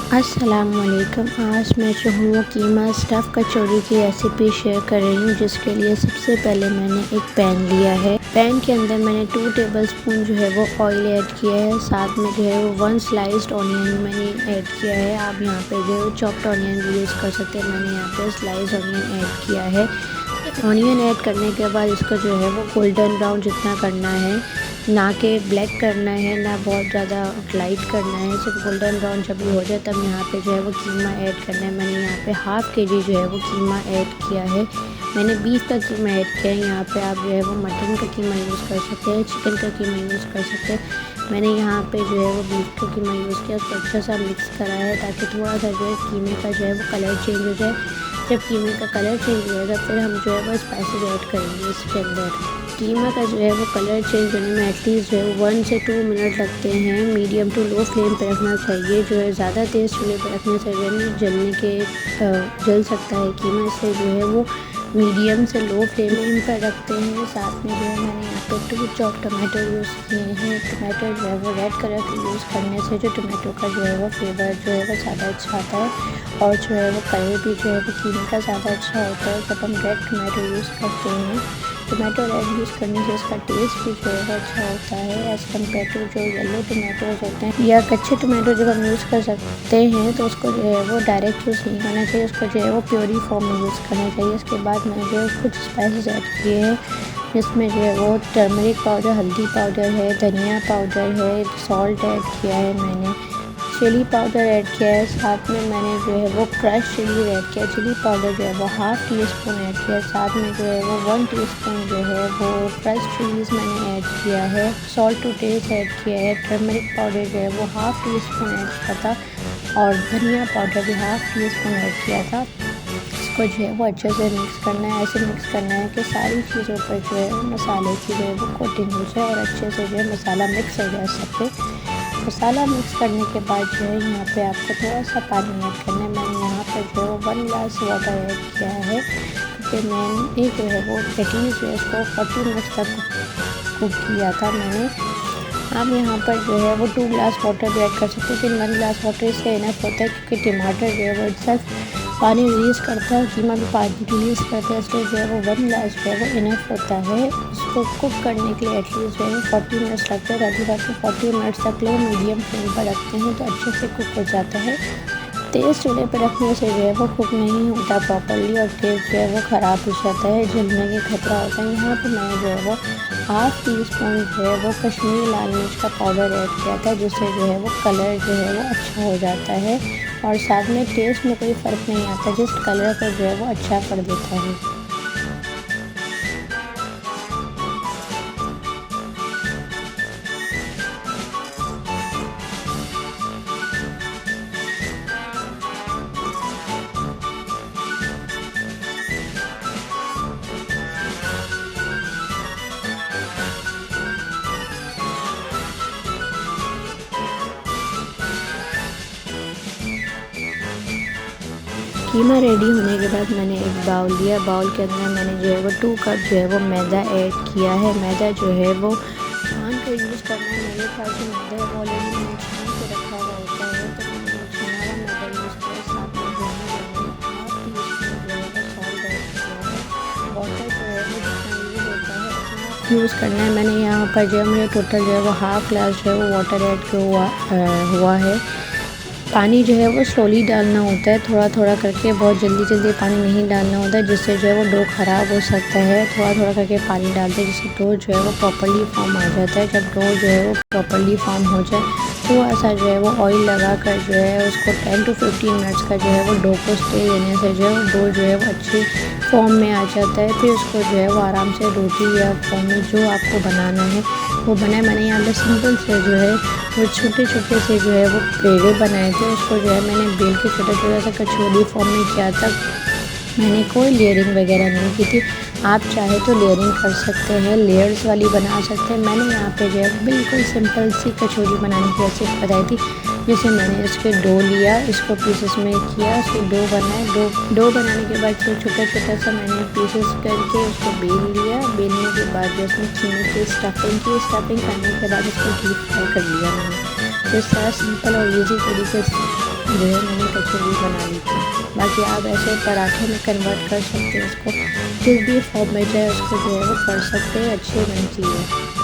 अस्सलामुअलैकुम। आज मैं जो हूँ कीमा स्टफ़ कचौड़ी की रेसिपी शेयर कर रही हूँ, जिसके लिए सबसे पहले मैंने एक पैन लिया है। पैन के अंदर मैंने 2 टेबलस्पून जो है वो ऑयल ऐड किया है। साथ में जो है वो 1 स्लाइस्ड ऑनियन मैंने ऐड किया है। आप यहाँ पे जो है चॉप्ड ऑनियन भी यूज़ कर सकते हैं। मैंने यहाँ पे स्लाइस्ड ऑनियन ऐड किया है। ऑनियन ऐड करने के बाद इसको जो है वो गोल्डन ब्राउन जितना करना है, ना कि ब्लैक करना है, ना बहुत ज़्यादा लाइट करना है। सिर्फ गोल्डन ब्राउन जब भी हो जाए तब यहाँ पे जो है वो कीमा ऐड करना है। मैंने यहाँ पे हाफ़ केजी जो है वो कीमा ऐड किया है। मैंने बीफ का कीमा ऐड किया है। यहाँ पे आप जो है वो मटन का कीमा यूज़ कर सकते हैं, चिकन का कीमा यूज़ कर सकते हैं। मैंने यहाँ पे जो है वो बीफ का कीमा यूज़ किया, उसको अच्छा सा मिक्स करा है ताकि थोड़ा सा जो है कीमे का जो है वो कलर चेंज हो जाए। जब कीमे का कलर चेंज हो जाएगा फिर हम जो है वो स्पाइसेस ऐड करेंगे इसके अंदर। कीमा का जो है वो कलर चेंज होने में एटलीस्ट जो है 1 से 2 मिनट लगते हैं। मीडियम टू लो फ्लेम पे रखना चाहिए। जो है ज़्यादा तेज़ चूल्हे पे रखने से जो है जलने के जल सकता है कीमा, इससे जो है वो मीडियम से लो फ्लेम पर रखते हैं। साथ में जो है मैंने यहाँ पे 2 चॉप टमाटो यूज़ किए हैं। टमाटो जो है वो रेड कलर के यूज़ करने से जो टमाटो का जो है वो फ्लेवर जो है वो ज़्यादा अच्छा आता है, और जो है वो कलर भी जो है वो कीमे का ज़्यादा अच्छा होता है जब हम रेड टमाटो यूज़ करते हैं। टमाटो रेड यूज़ करने से इसका टेस्ट भी जो है वो अच्छा होता है एज़ कम्पेयर टू जो येलो टमाटोज़ होते हैं या कच्चे टमाटो जब हम यूज़ कर सकते हैं तो उसको जो है वो डायरेक्ट यूज़ नहीं करना चाहिए, उसको जो है वो प्योरी फॉर्म में यूज़ करना चाहिए। इसके बाद मैंने जो है कुछ स्पाइसेस ऐड किए हैं, जिसमें जो है वो टर्मरिक पाउडर, हल्दी पाउडर है, धनिया पाउडर है, सॉल्ट ऐड किया है, मैंने चिली पाउडर ऐड किया है। साथ में मैंने जो है वो क्रश चिली ऐड किया। चिली पाउडर जो है वो हाफ़ टी स्पून ऐड किया। साथ में जो है वो 1 टीस्पून जो है वो क्रश चिलीज़ मैंने ऐड किया है। सॉल्ट टू टेस्ट ऐड किया है। टर्मरिक पाउडर जो है वो हाफ़ टी स्पून ऐड किया था, और धनिया पाउडर भी हाफ़ टी स्पून ऐड किया था। इसको जो है वो अच्छे से मिक्स करना है। ऐसे मिक्स करना है कि सारी चीज़ों पर जो है मसाले की जो है वो कोटिंग हो जाए और अच्छे से जो है मसाला मिक्स हो जाए सब पे। मसाला मिक्स करने के बाद जो है यहाँ पे आपको थोड़ा सा पानी ऐड करना है। मैंने यहाँ पर जो है 1 ग्लास वाटर ऐड किया है, क्योंकि मैंने जो है वो एटलीस्ट जो है इसको 40 मिनट्स तक कुक किया था मैंने। आप यहाँ पर जो है वो 2 ग्लास वाटर भी ऐड कर सकते हैं, लेकिन 1 ग्लास वाटर इससे इनफ होता है, क्योंकि टमाटर जो है वो इट्सेल्फ पानी रिलीज़ करता है, कीमा भी पानी रिलीज़ करता है, इसलिए जो है वो 1 ग्लास जो है वो इनफ होता है। इसको कुक करने के लिए एटलीस्ट जो है 40 मिनट्स लगते हैं। 35 से 40 मिनट्स तक लो मीडियम फ्लेम पर रखते हैं तो अच्छे से कुक हो जाता है। तेज़ चूल्हे पर रखने से जो है वो कुक नहीं होता प्रॉपर्ली, और टेस्ट जो है वो ख़राब हो जाता है, जलने का खतरा होता है। यहाँ पर मैंने जो है वो हाफ़ टी स्पून जो है वो कश्मीरी लाल मिर्च का पाउडर ऐड किया था, जिससे जो है वो कलर जो है वो अच्छा हो जाता है, और साथ में टेस्ट में कोई फ़र्क नहीं आता, जस्ट कलर का जो है वो अच्छा कर देता है। कीमा रेडी होने के बाद मैंने एक बाउल लिया। बाउल के अंदर मैंने जो है वो 2 कप जो है वो मैदा ऐड किया है। मैदा जो है वो छान कर यूज़ करना है। मेरे पास जो मैदा है वो ऑलरेडी मैंने छान के रखा हुआ होता है, तो मैंने छाना हुआ मैदा यूज़ किया। साथ में जो है मैंने हाफ़ टी स्पून जो है वो सॉल्ट ऐड किया है। वाटर जो है वो जितना यूज़ होता है उतना यूज़ करना है। मैंने यहाँ पर जो है मुझे टोटल जो है वो हाफ़ ग्लास जो है वो वाटर ऐड हुआ है। पानी जो है वो स्लोली डालना होता है, थोड़ा थोड़ा करके, बहुत जल्दी जल्दी पानी नहीं डालना होता है, जिससे जो है वो डो ख़राब हो सकता है। थोड़ा थोड़ा करके पानी डालते हैं जिससे डो जो है वो प्रॉपर्ली फॉर्म आ जाता है। जब डो जो है वो प्रॉपर्ली फॉर्म हो जाए थोड़ा सा जो है वो ऑयल लगा कर जो है उसको 10 to 15 मिनट्स का जो है वो डो को स्टे देने से जो है वो डो जो है वो अच्छी फॉर्म में आ जाता है। फिर उसको जो है वो आराम से रोटी या फॉर्म में जो आपको बनाना है वो बनाए। मैंने यहाँ पे सिंपल से जो है वो छोटे छोटे से जो है वो पेड़े बनाए थे, उसको जो है मैंने बेल के छोटा छोटा सा कचौड़ी फॉर्म में किया था। मैंने कोई लेयरिंग वगैरह नहीं की थी। आप चाहे तो लेयरिंग कर सकते हैं, लेयर्स वाली बना सकते हैं। मैंने यहाँ पे जो है बिल्कुल सिंपल सी कचौड़ी बनाने की रेसिपी बताई थी, जैसे मैंने इसके डो लिया, इसको पीसेस में किया, उसके डो बनाए। डो बनाने के बाद फिर छोटा छोटा सा मैंने पीसेस करके उसको बेल लिया। बेलने के बाद जो उसमें कीमे की स्टफिंग करने के बाद उसको डीप फ्राई कर लिया मैंने। तो इस तरह सिंपल और ईजी तरीके से जो है मैंने कचौड़ी बना ली थी। बाकी आप ऐसे पराठे में कन्वर्ट कर सकते हैं, इसको जिस भी फॉर्म में चाहे उसको जो है वो कर सकते हैं, अच्छी बनती है।